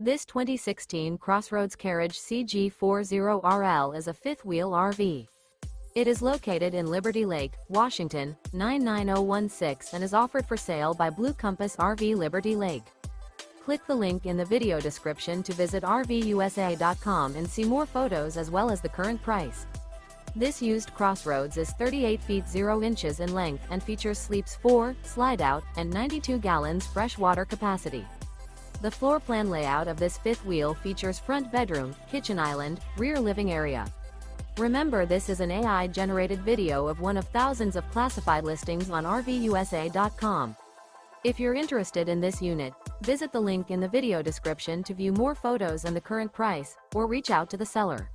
This 2016 CrossRoads Carriage CG40RL is a fifth-wheel RV. It is located in Liberty Lake, Washington, 99016 and is offered for sale by Blue Compass RV Liberty Lake. Click the link in the video description to visit RVUSA.com and see more photos as well as the current price. This used CrossRoads is 38 feet 0 inches in length and features sleeps 4, Slideout, and 92 gallons fresh water capacity. The floor plan layout of this fifth wheel features front bedroom, kitchen island, rear living area. Remember, this is an AI-generated video of one of thousands of classified listings on RVUSA.com. If you're interested in this unit, visit the link in the video description to view more photos and the current price, or reach out to the seller.